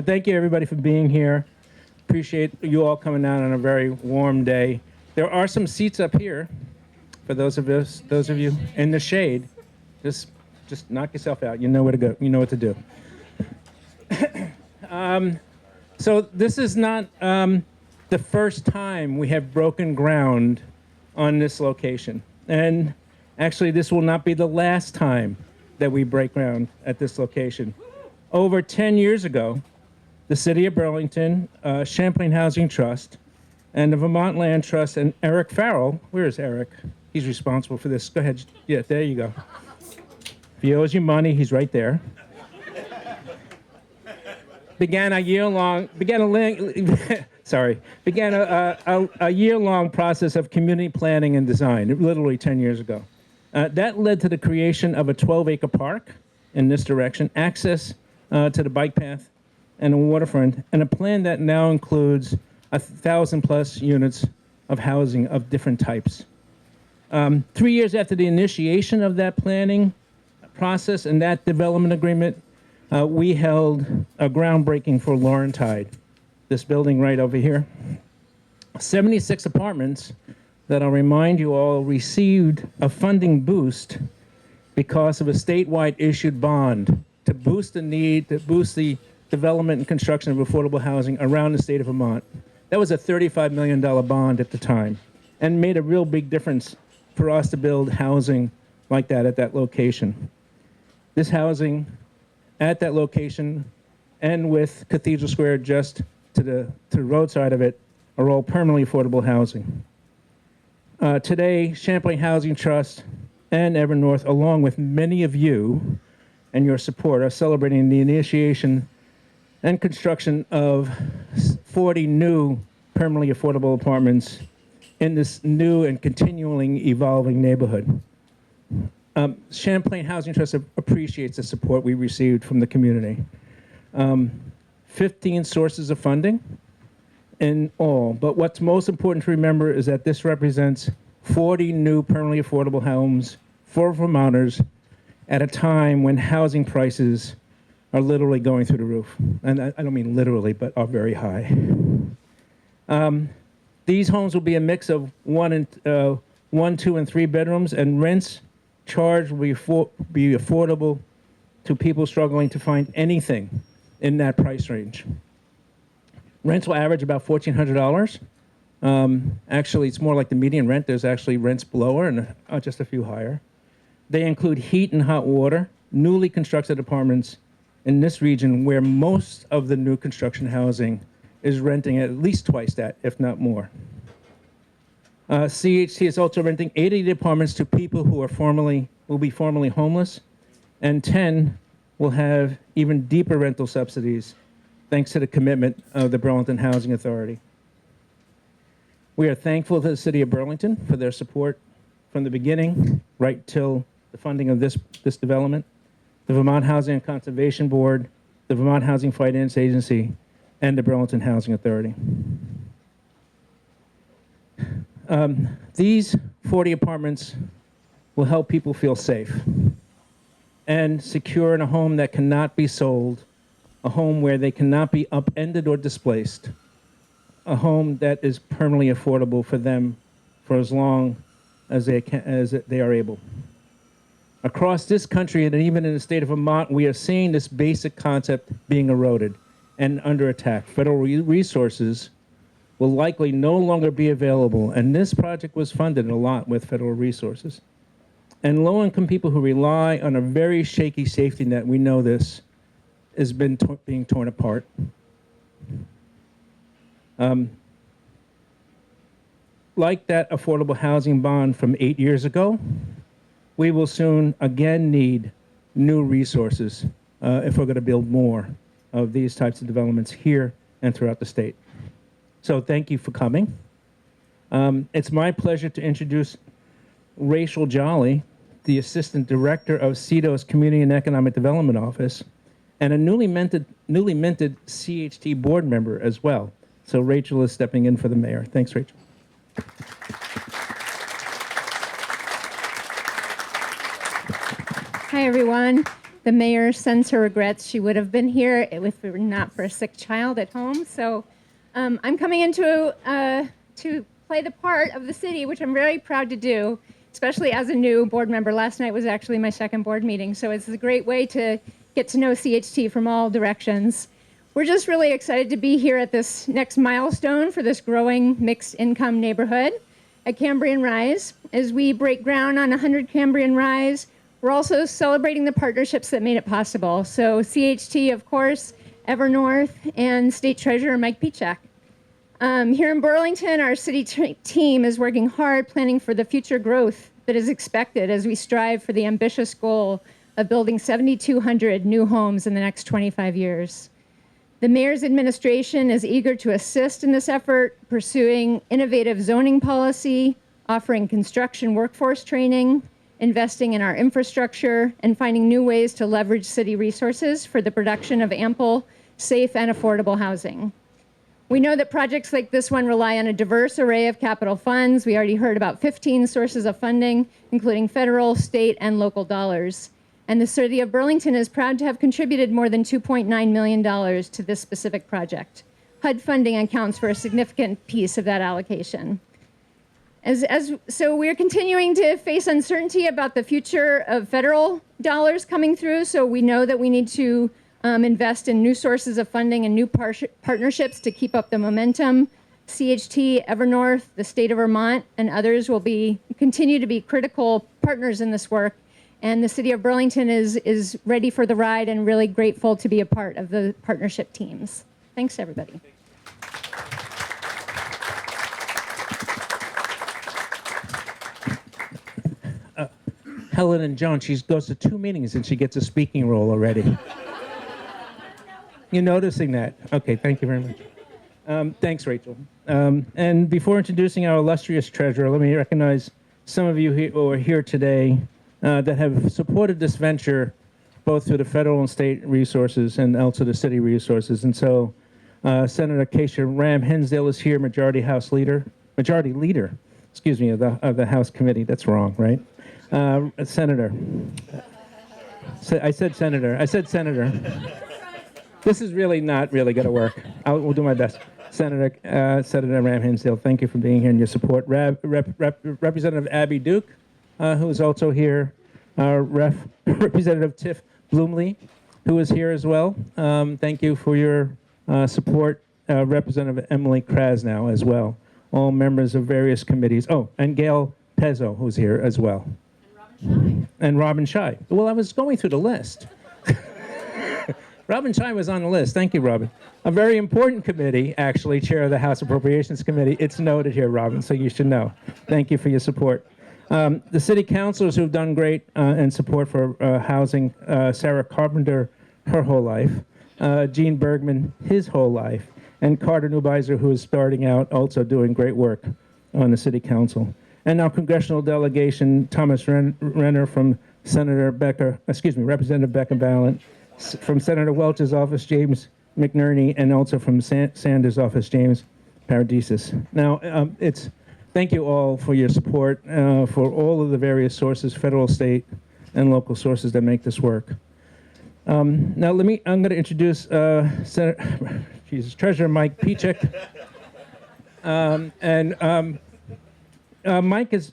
But thank you, everybody, for being here. Appreciate you all coming out on a very warm day. There are some seats up here for those of you in the shade. Just knock yourself out. You know where to go. You know what to do. So this is not the first time we have broken ground on this location. And actually, this will not be the last time that we break ground at this location. Over 10 years ago, the City of Burlington, Champlain Housing Trust, and the Vermont Land Trust, and Eric Farrell, where is Eric? He's responsible for this. Go ahead. Yeah, there you go. If he owes you money, he's right there. Began a year-long process of community planning and design, literally 10 years ago. That led to the creation of a 12-acre park in this direction, access to the bike path and a waterfront, and a plan that now includes 1,000+ units of housing of different types. 3 years after the initiation of that planning process and that development agreement, we held a groundbreaking for Laurentide, this building right over here. 76 apartments that I'll remind you all received a funding boost because of a statewide issued bond to boost the development and construction of affordable housing around the state of Vermont. That was a $35 million bond at the time and made a real big difference for us to build housing like that at that location. This housing at that location and with Cathedral Square just to the roadside of it are all permanently affordable housing. Today, Champlain Housing Trust and Evernorth, along with many of you and your support, are celebrating the initiation and construction of 40 new permanently affordable apartments in this new and continually evolving neighborhood. Champlain Housing Trust appreciates the support we received from the community. 15 sources of funding in all, but what's most important to remember is that this represents 40 new permanently affordable homes for Vermonters at a time when housing prices are literally going through the roof. And I don't mean literally, but are very high. These homes will be a mix of one, 2, and 3 bedrooms, and rents charged will be affordable to people struggling to find anything in that price range. Rents will average about $1,400. Actually, it's more like the median rent. There's actually rents below and just a few higher. They include heat and hot water, newly constructed apartments in this region where most of the new construction housing is renting at least twice that, if not more. CHT is also renting 80 apartments to people who will be formerly homeless, and 10 will have even deeper rental subsidies thanks to the commitment of the Burlington Housing Authority. We are thankful to the City of Burlington for their support from the beginning right till the funding of this development, the Vermont Housing and Conservation Board, the Vermont Housing Finance Agency, and the Burlington Housing Authority. These 40 apartments will help people feel safe and secure in a home that cannot be sold, a home where they cannot be upended or displaced, a home that is permanently affordable for them for as long as they are able. Across this country, and even in the state of Vermont, we are seeing this basic concept being eroded and under attack. Federal resources will likely no longer be available, and this project was funded a lot with federal resources. And low-income people who rely on a very shaky safety net, we know this, has been being torn apart. Like that affordable housing bond from 8 years ago, we will soon again need new resources if we're going to build more of these types of developments here and throughout the state. So thank you for coming. It's my pleasure to introduce Rachel Jolly, the Assistant Director of CEDO's Community and Economic Development Office, and a newly minted CHT board member as well. So Rachel is stepping in for the mayor. Thanks, Rachel. Hi, everyone. The mayor sends her regrets. She would have been here if it were not for a sick child at home. So I'm coming in to play the part of the city, which I'm very proud to do, especially as a new board member. Last night was actually my second board meeting, so it's a great way to get to know CHT from all directions. We're just really excited to be here at this next milestone for this growing mixed income neighborhood at Cambrian Rise. As we break ground on 100 Cambrian Rise, we're also celebrating the partnerships that made it possible. So CHT, of course, Evernorth, and State Treasurer Mike Pieciak. Here in Burlington, our city team is working hard planning for the future growth that is expected as we strive for the ambitious goal of building 7,200 new homes in the next 25 years. The mayor's administration is eager to assist in this effort, pursuing innovative zoning policy, offering construction workforce training, investing in our infrastructure, and finding new ways to leverage city resources for the production of ample, safe, and affordable housing. We know that projects like this one rely on a diverse array of capital funds. We already heard about 15 sources of funding, including federal, state, and local dollars. And the city of Burlington is proud to have contributed more than $2.9 million to this specific project. HUD funding accounts for a significant piece of that allocation. So we're continuing to face uncertainty about the future of federal dollars coming through, so we know that we need to invest in new sources of funding and new partnerships to keep up the momentum. CHT, Evernorth, the state of Vermont, and others will continue to be critical partners in this work. And the city of Burlington is ready for the ride and really grateful to be a part of the partnership teams. Thanks, everybody. Helen and John, she goes to 2 meetings and she gets a speaking role already. You're noticing that? Okay, thank you very much. Thanks, Rachel. And before introducing our illustrious treasurer, let me recognize some of you who are here today that have supported this venture, both through the federal and state resources and also the city resources. And so Senator Keisha Ram Hinsdale is here, majority leader, excuse me, of the House Committee. That's wrong, right? Senator. I said senator. This is really not really going to work. We'll do my best. Senator Ram Hinsdale, thank you for being here and your support. Representative Abby Duke, who is also here. Representative Tiff Bloomley, who is here as well. Thank you for your support. Representative Emily Krasnow as well. All members of various committees. Oh, and Gail Pezzo, who's here as well. And Robin Scheid. Well, I was going through the list. Robin Scheid was on the list. Thank you, Robin. A very important committee, actually, Chair of the House Appropriations Committee. It's noted here, Robin, so you should know. Thank you for your support. The city councilors who've done great in support for housing, Sarah Carpenter, her whole life, Gene Bergman, his whole life, and Carter Neubeiser, who is starting out, also doing great work on the city council. And our congressional delegation, Thomas Renner from Representative Becca Ballant, from Senator Welch's office, James McNerney, and also from Sanders' office, James Paradises. Now, thank you all for your support for all of the various sources, federal, state, and local sources that make this work. Now, I'm going to introduce Treasurer Mike Pieciak.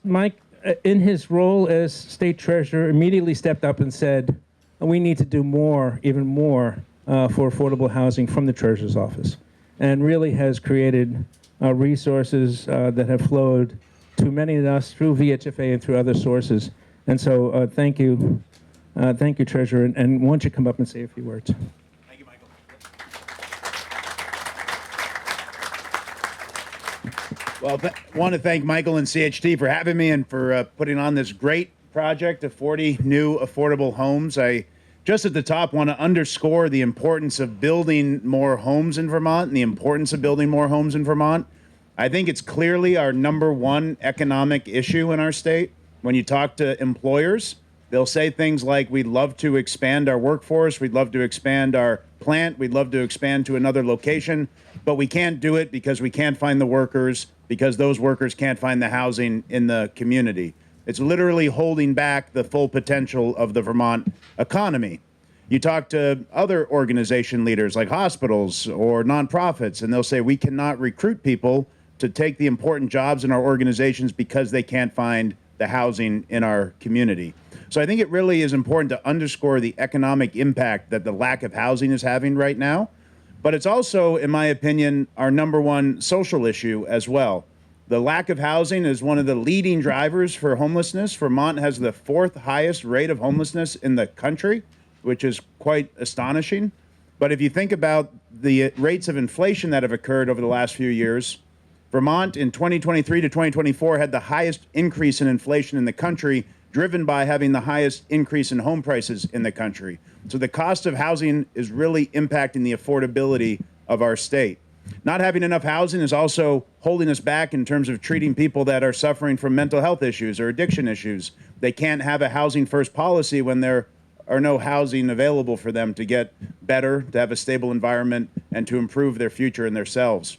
Mike, in his role as state treasurer, immediately stepped up and said, we need to do more, even more, for affordable housing from the treasurer's office, and really has created resources that have flowed to many of us through VHFA and through other sources. And so thank you, Treasurer, and why don't you come up and say a few words. Thank you, Michael. Well, I want to thank Michael and CHT for having me and for putting on this great project of 40 new affordable homes. I just at the top want to underscore the importance of building more homes in Vermont and the importance of building more homes in Vermont. I think it's clearly our #1 economic issue in our state. When you talk to employers, they'll say things like, we'd love to expand our workforce, we'd love to expand our plant, we'd love to expand to another location, but we can't do it because we can't find the workers, because those workers can't find the housing in the community. It's literally holding back the full potential of the Vermont economy. You talk to other organization leaders like hospitals or nonprofits, and they'll say, we cannot recruit people to take the important jobs in our organizations because they can't find the housing in our community. So I think it really is important to underscore the economic impact that the lack of housing is having right now. But it's also, in my opinion, our number one social issue as well. The lack of housing is one of the leading drivers for homelessness. Vermont has the 4th highest rate of homelessness in the country, which is quite astonishing. But if you think about the rates of inflation that have occurred over the last few years, Vermont in 2023 to 2024 had the highest increase in inflation in the country, driven by having the highest increase in home prices in the country. So the cost of housing is really impacting the affordability of our state. Not having enough housing is also holding us back in terms of treating people that are suffering from mental health issues or addiction issues. They can't have a housing first policy when there are no housing available for them to get better, to have a stable environment, and to improve their future and themselves.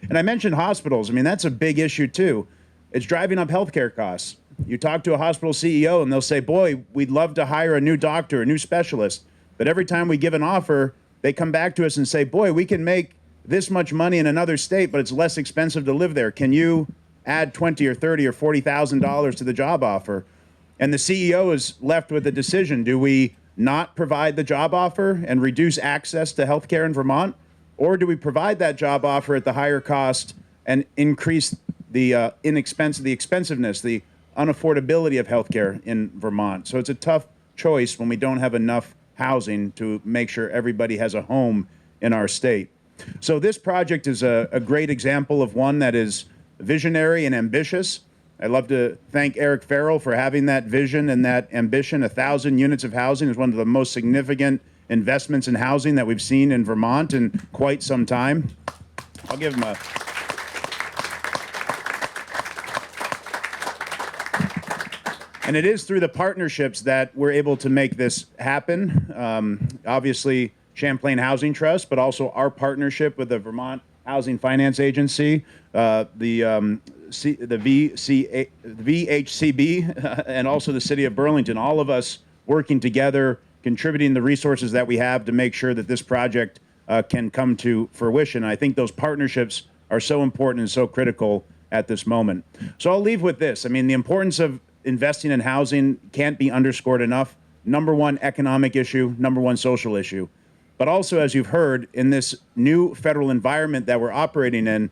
And I mentioned hospitals. I mean, that's a big issue too. It's driving up healthcare costs. You talk to a hospital CEO and they'll say, boy, we'd love to hire a new doctor, a new specialist. But every time we give an offer, they come back to us and say, boy, we can make this much money in another state, but it's less expensive to live there. Can you add $20 or $30 or $40,000 to the job offer? And the CEO is left with a decision. Do we not provide the job offer and reduce access to healthcare in Vermont? Or do we provide that job offer at the higher cost and increase the expensiveness, the unaffordability of healthcare in Vermont? So it's a tough choice when we don't have enough housing to make sure everybody has a home in our state. So this project is a great example of one that is visionary and ambitious. I'd love to thank Eric Farrell for having that vision and that ambition. 1,000 units of housing is one of the most significant investments in housing that we've seen in Vermont in quite some time. I'll give him a... And it is through the partnerships that we're able to make this happen. Obviously, Champlain Housing Trust, but also our partnership with the Vermont Housing Finance Agency, the VHCB, and also the City of Burlington, all of us working together, contributing the resources that we have to make sure that this project can come to fruition. I think those partnerships are so important and so critical at this moment. So I'll leave with this. I mean, the importance of investing in housing can't be underscored enough. Number one economic issue, number one social issue. But also, as you've heard, in this new federal environment that we're operating in,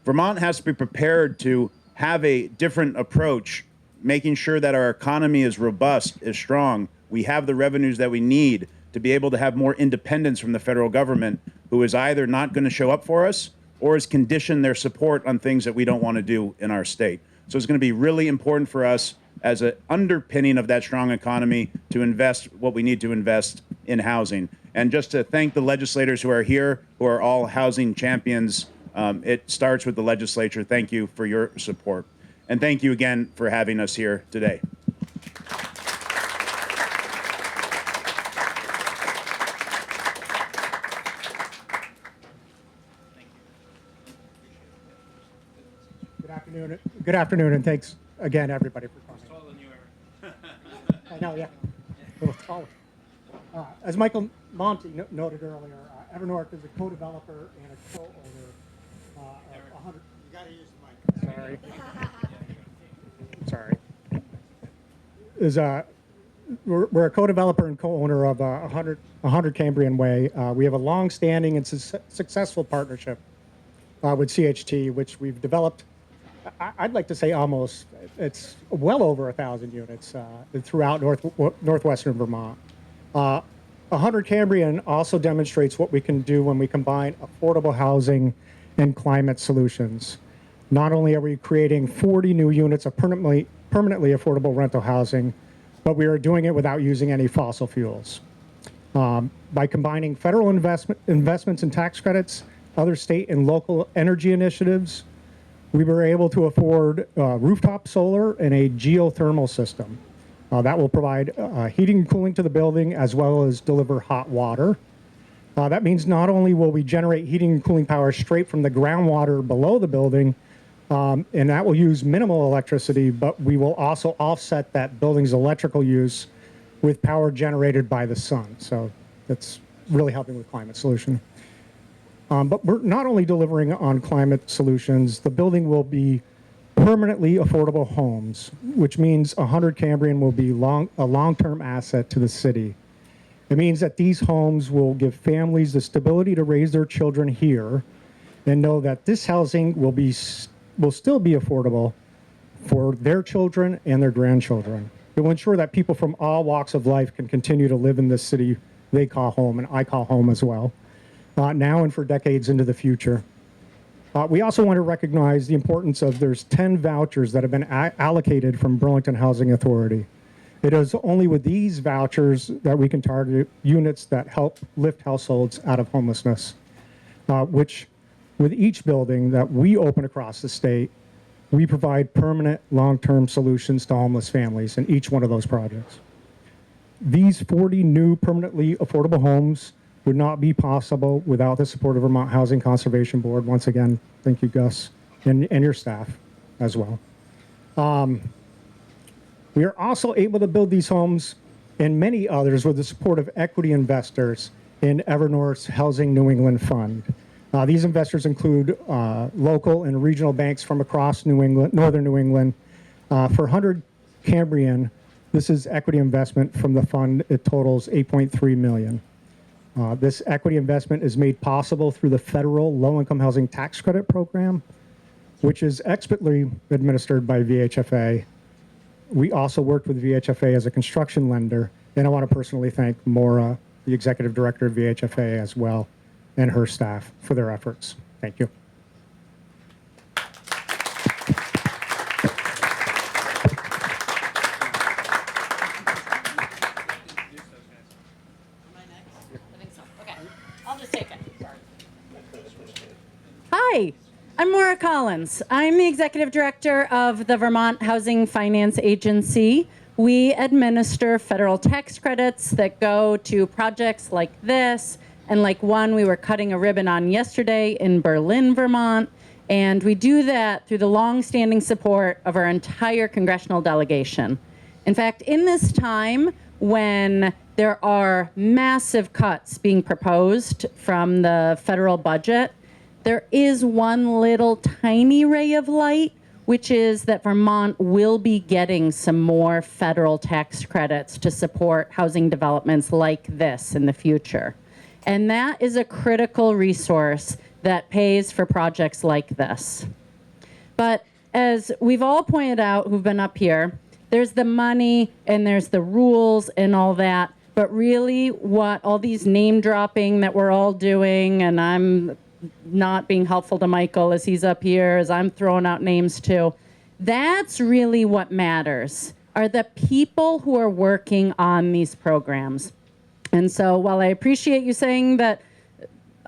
Vermont has to be prepared to have a different approach, making sure that our economy is robust, is strong. We have the revenues that we need to be able to have more independence from the federal government, who is either not going to show up for us or has conditioned their support on things that we don't want to do in our state. So it's going to be really important for us as an underpinning of that strong economy to invest what we need to invest in housing. And just to thank the legislators who are here, who are all housing champions. It starts with the legislature. Thank you for your support. And thank you again for having us here today. Good afternoon, and thanks again, everybody, for coming. Taller than you ever. I know, yeah, a little taller. As Michael Monty noted earlier, Evernorth is a co-developer and a co-owner of 100. You got to use the mic. Sorry. We're a co-developer and co-owner of 100 Cambrian Way. We have a long-standing and successful partnership with CHT, which we've developed. I'd like to say almost, it's well over 1,000 units throughout northwestern Vermont. 100 Cambrian also demonstrates what we can do when we combine affordable housing and climate solutions. Not only are we creating 40 new units of permanently affordable rental housing, but we are doing it without using any fossil fuels. By combining federal investments and tax credits, other state and local energy initiatives, we were able to afford rooftop solar and a geothermal system. That will provide heating and cooling to the building as well as deliver hot water. That means not only will we generate heating and cooling power straight from the groundwater below the building, and that will use minimal electricity, but we will also offset that building's electrical use with power generated by the sun. So that's really helping with climate solution. But we're not only delivering on climate solutions, the building will be permanently affordable homes, which means 100 Cambrian will be a long-term asset to the city. It means that these homes will give families the stability to raise their children here and know that this housing will still be affordable for their children and their grandchildren. It will ensure that people from all walks of life can continue to live in this city they call home, and I call home as well, now and for decades into the future. We also want to recognize the importance of there's 10 vouchers that have been allocated from Burlington Housing Authority. It is only with these vouchers that we can target units that help lift households out of homelessness, which with each building that we open across the state, we provide permanent long-term solutions to homeless families in each one of those projects. These 40 new permanently affordable homes would not be possible without the support of Vermont Housing Conservation Board. Once again, thank you, Gus, and your staff as well. We are also able to build these homes and many others with the support of equity investors in Evernorth's Housing New England Fund. These investors include local and regional banks from across New England, northern New England. For 100 Cambrian, this is equity investment from the fund. It totals $8.3 million. This equity investment is made possible through the federal low-income housing tax credit program, which is expertly administered by VHFA. We also worked with VHFA as a construction lender, and I want to personally thank Maura, the executive director of VHFA as well, and her staff for their efforts. Thank you. Hi, I'm Maura Collins. I'm the executive director of the Vermont Housing Finance Agency. We administer federal tax credits that go to projects like this, and like one we were cutting a ribbon on yesterday in Berlin, Vermont. And we do that through the long-standing support of our entire congressional delegation. In fact, in this time when there are massive cuts being proposed from the federal budget, there is one little tiny ray of light, which is that Vermont will be getting some more federal tax credits to support housing developments like this in the future. And that is a critical resource that pays for projects like this. But as we've all pointed out who've been up here, there's the money and there's the rules and all that. But really what all these name dropping that we're all doing, and I'm not being helpful to Michael as he's up here, as I'm throwing out names too, that's really what matters, are the people who are working on these programs. And so while I appreciate you saying that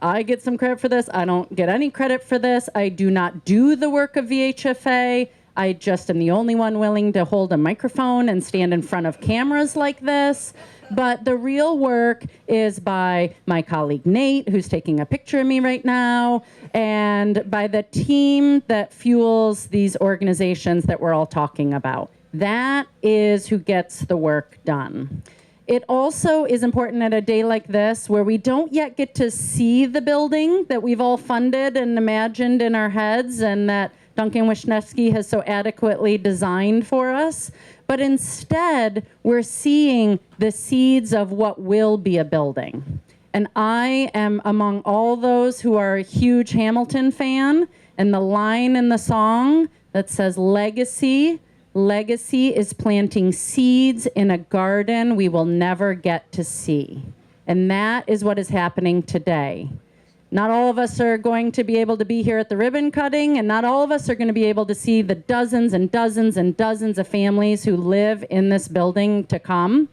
I get some credit for this, I don't get any credit for this. I do not do the work of VHFA. I just am the only one willing to hold a microphone and stand in front of cameras like this. But the real work is by my colleague Nate, who's taking a picture of me right now, and by the team that fuels these organizations that we're all talking about. That is who gets the work done. It also is important at a day like this where we don't yet get to see the building that we've all funded and imagined in our heads and that Duncan Wisniewski has so adequately designed for us. But instead, we're seeing the seeds of what will be a building. And I am among all those who are a huge Hamilton fan, and the line in the song that says legacy is planting seeds in a garden we will never get to see. And that is what is happening today. Not all of us are going to be able to be here at the ribbon cutting, and not all of us are going to be able to see the dozens and dozens and dozens of families who live in this building to come.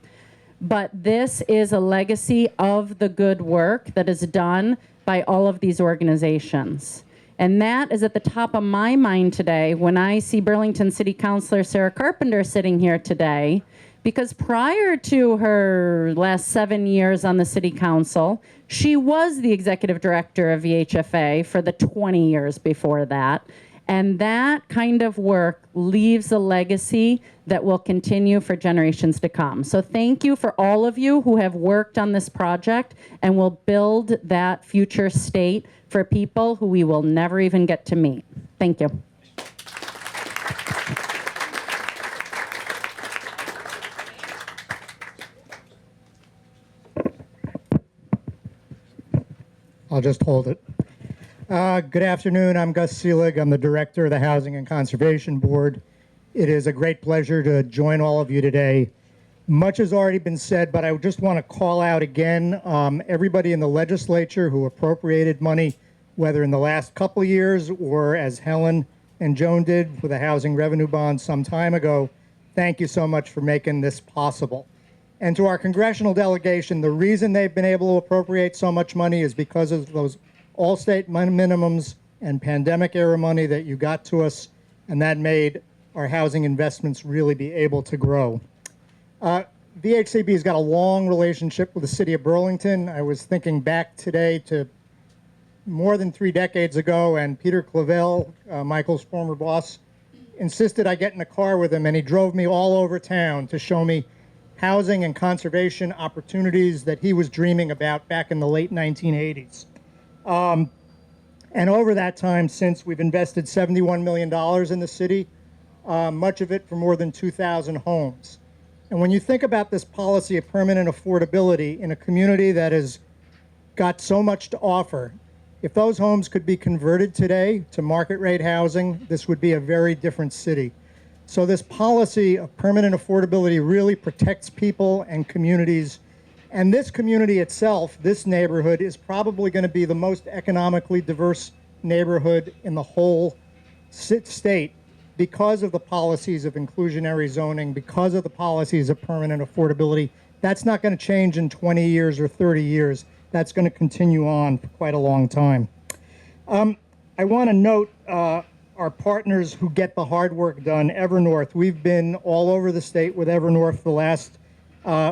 But this is a legacy of the good work that is done by all of these organizations. And that is at the top of my mind today when I see Burlington City Councilor Sarah Carpenter sitting here today, because prior to her last 7 years on the City Council, she was the executive director of VHFA for the 20 years before that. And that kind of work leaves a legacy that will continue for generations to come. So thank you for all of you who have worked on this project and will build that future state for people who we will never even get to meet. Thank you. I'll just hold it. Good afternoon. I'm Gus Seelig. I'm the director of the Housing and Conservation Board. It is a great pleasure to join all of you today. Much has already been said, but I just want to call out again everybody in the legislature who appropriated money, whether in the last couple of years or as Helen and Joan did with a housing revenue bond some time ago. Thank you so much for making this possible. And to our congressional delegation, the reason they've been able to appropriate so much money is because of those all-state minimums and pandemic-era money that you got to us, and that made our housing investments really be able to grow. VHCB's got a long relationship with the city of Burlington. I was thinking back today to more than 3 decades ago, and Peter Clavel, Michael's former boss, insisted I get in a car with him, and he drove me all over town to show me housing and conservation opportunities that he was dreaming about back in the late 1980s. And over that time since, we've invested $71 million in the city, much of it for more than 2,000 homes. And when you think about this policy of permanent affordability in a community that has got so much to offer, if those homes could be converted today to market rate housing, this would be a very different city. So this policy of permanent affordability really protects people and communities. And this community itself, this neighborhood, is probably going to be the most economically diverse neighborhood in the whole state because of the policies of inclusionary zoning, because of the policies of permanent affordability. That's not going to change in 20 years or 30 years. That's going to continue on for quite a long time. I want to note our partners who get the hard work done, Evernorth. We've been all over the state with Evernorth the last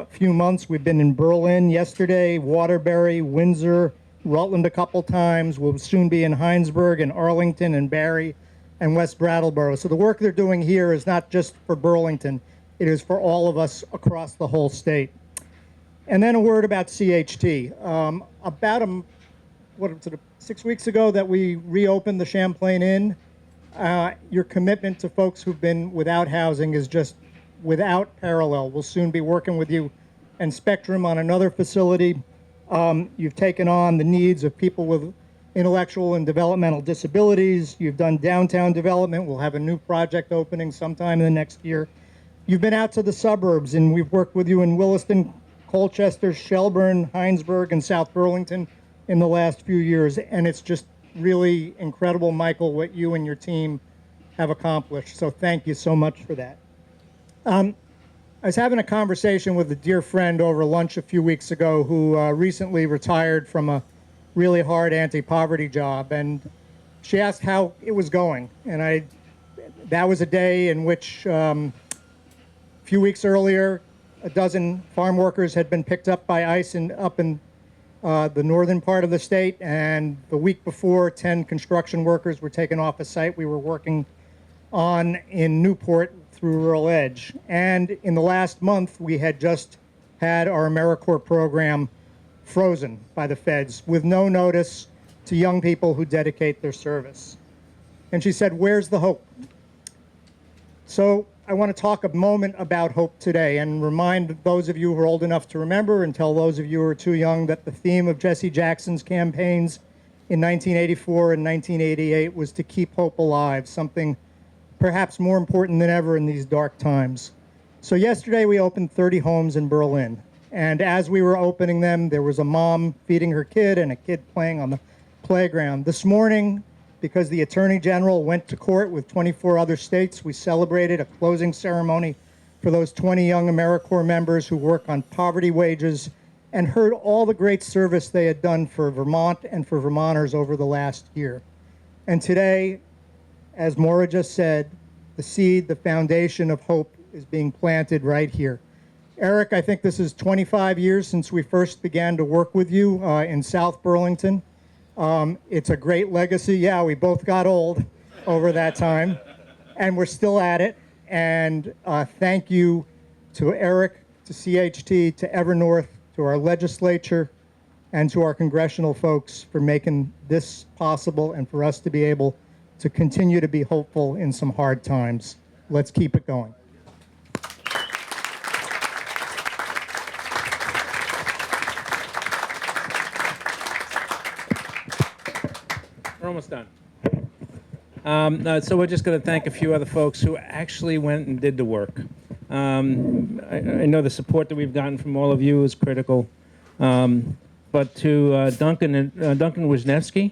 few months. We've been in Berlin yesterday, Waterbury, Windsor, Rutland a couple times. We'll soon be in Heinsberg and Arlington and Barry and West Brattleboro. So the work they're doing here is not just for Burlington, it is for all of us across the whole state. And then a word about CHT. About 6 weeks ago that we reopened the Champlain Inn. Your commitment to folks who've been without housing is just without parallel. We'll soon be working with you and Spectrum on another facility. You've taken on the needs of people with intellectual and developmental disabilities. You've done downtown development. We'll have a new project opening sometime in the next year. You've been out to the suburbs, and we've worked with you in Williston, Colchester, Shelburne, Heinsberg, and South Burlington in the last few years, and it's just really incredible, Michael, what you and your team have accomplished. So thank you so much for that. I was having a conversation with a dear friend over lunch a few weeks ago who recently retired from a really hard anti-poverty job, and she asked how it was going. And that was a day in which a few weeks earlier, a dozen farm workers had been picked up by ICE up in the northern part of the state, and the week before, 10 construction workers were taken off a site we were working on in Newport through Rural Edge. And in the last month, we had just had our AmeriCorps program frozen by the feds with no notice to young people who dedicate their service. And she said, "Where's the hope?" So I want to talk a moment about hope today and remind those of you who are old enough to remember and tell those of you who are too young that the theme of Jesse Jackson's campaigns in 1984 and 1988 was to keep hope alive, something perhaps more important than ever in these dark times. So yesterday we opened 30 homes in Berlin. And as we were opening them, there was a mom feeding her kid and a kid playing on the playground. This morning, because the Attorney General went to court with 24 other states, we celebrated a closing ceremony for those 20 young AmeriCorps members who work on poverty wages and heard all the great service they had done for Vermont and for Vermonters over the last year. And today, as Maura just said, the seed, the foundation of hope is being planted right here. Eric, I think this is 25 years since we first began to work with you in South Burlington. It's a great legacy. Yeah, we both got old. over that time, and we're still at it. And thank you to Eric, to CHT, to Evernorth, to our legislature, and to our congressional folks for making this possible and for us to be able to continue to be hopeful in some hard times. Let's keep it going. We're almost done. So we're just going to thank a few other folks who actually went and did the work. I know the support that we've gotten from all of you is critical. But to Duncan Wisniewski,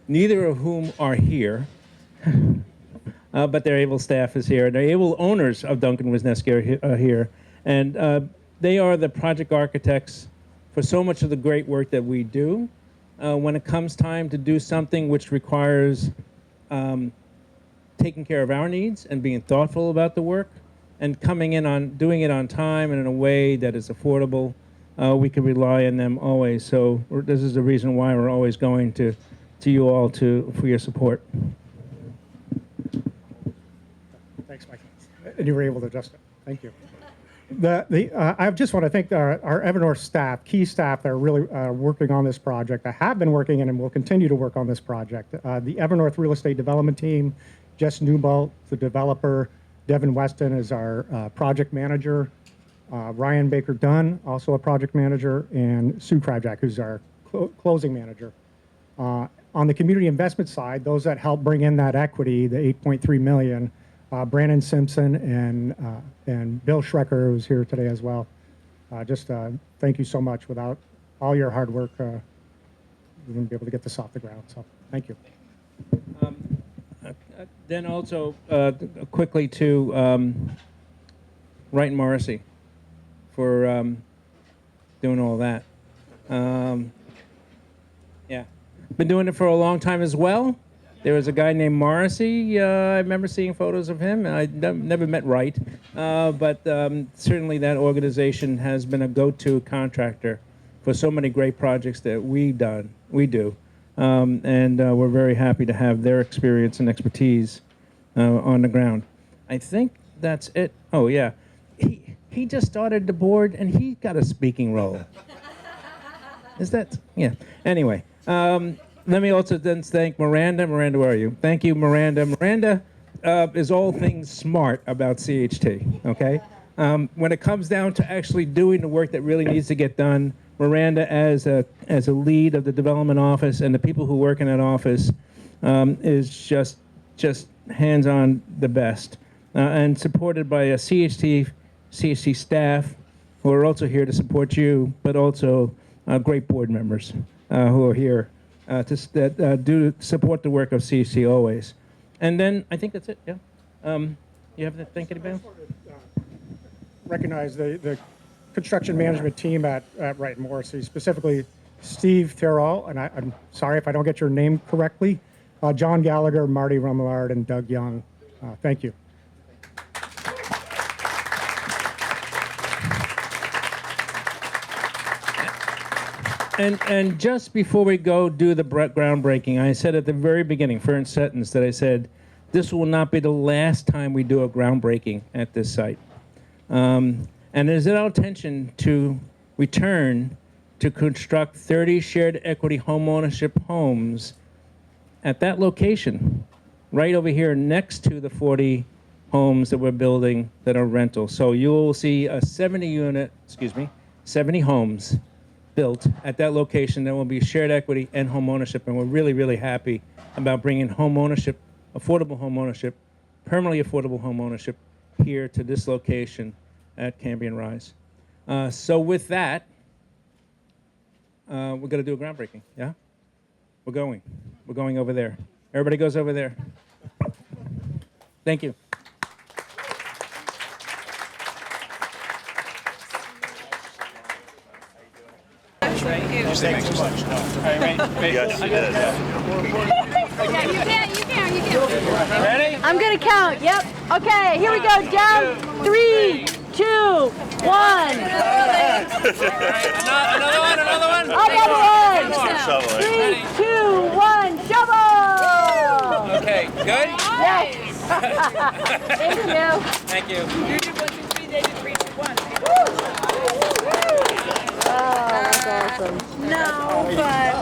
neither of whom are here, but their able staff is here. The able owners of Duncan Wisniewski are here. And they are the project architects for so much of the great work that we do. When it comes time to do something which requires taking care of our needs and being thoughtful about the work and coming in on doing it on time and in a way that is affordable, we can rely on them always. So this is the reason why we're always going to you all for your support. Thanks, Mike. And you were able to adjust it. Thank you. I just want to thank our Evernorth staff, key staff that are really working on this project. I have been working and will continue to work on this project. The Evernorth real estate development team, Jess Newbold, the developer, Devin Weston is our project manager, Ryan Baker Dunn, also a project manager, and Sue Krajak, who's our closing manager. On the community investment side, those that help bring in that equity, the $8.3 million, Brandon Simpson and Bill Schrecker, who's here today as well. Thank you so much. Without all your hard work, we wouldn't be able to get this off the ground. So thank you. Then also quickly to Wright and Morrissey for doing all that. Yeah, been doing it for a long time as well. There was a guy named Morrissey. I remember seeing photos of him. I never met Wright, but certainly that organization has been a go-to contractor for so many great projects that we do, and we're very happy to have their experience and expertise on the ground. I think that's it. Oh yeah, he just started the board and he got a speaking role. Is that yeah? Anyway. Let me also then thank Miranda. Miranda, where are you? Thank you, Miranda. Miranda is all things smart about CHT, okay? When it comes down to actually doing the work that really needs to get done, Miranda, as a lead of the development office and the people who work in that office, is just hands-on the best. And supported by a CHT staff who are also here to support you, but also great board members who are here. Do support the work of CC always. And then I think that's it, yeah. You have to thank anybody else? Recognize the construction management team at Wright and Morrissey, specifically Steve Terrell, and I'm sorry if I don't get your name correctly, John Gallagher, Marty Rumlard, and Doug Young. Thank you. And just before we go do the groundbreaking, I said at the very beginning, first sentence, that I said, this will not be the last time we do a groundbreaking at this site. And it is our intention to return to construct 30 shared equity homeownership homes at that location, right over here next to the 40 homes that we're building that are rental. So you'll see a 70 homes built at that location that will be shared equity and home ownership, and we're really, really happy about bringing home ownership, affordable home ownership, permanently affordable home ownership here to this location at Cambrian Rise. So with that, we're going to do a groundbreaking, yeah? We're going over there. Everybody goes over there. Thank you. Thanks so much. Yes, it is. Yeah, you can. Ready? I'm gonna count. Yep. Okay, here we go. Down. 3, 2, 1. Another one. Another one. Shovel it. 3, 2, 1. Shovel. Okay, Good? Yes. Thank you. Thank you. You did 1, 2, 3, they did 3, 2, 1. Oh, that's awesome. No, but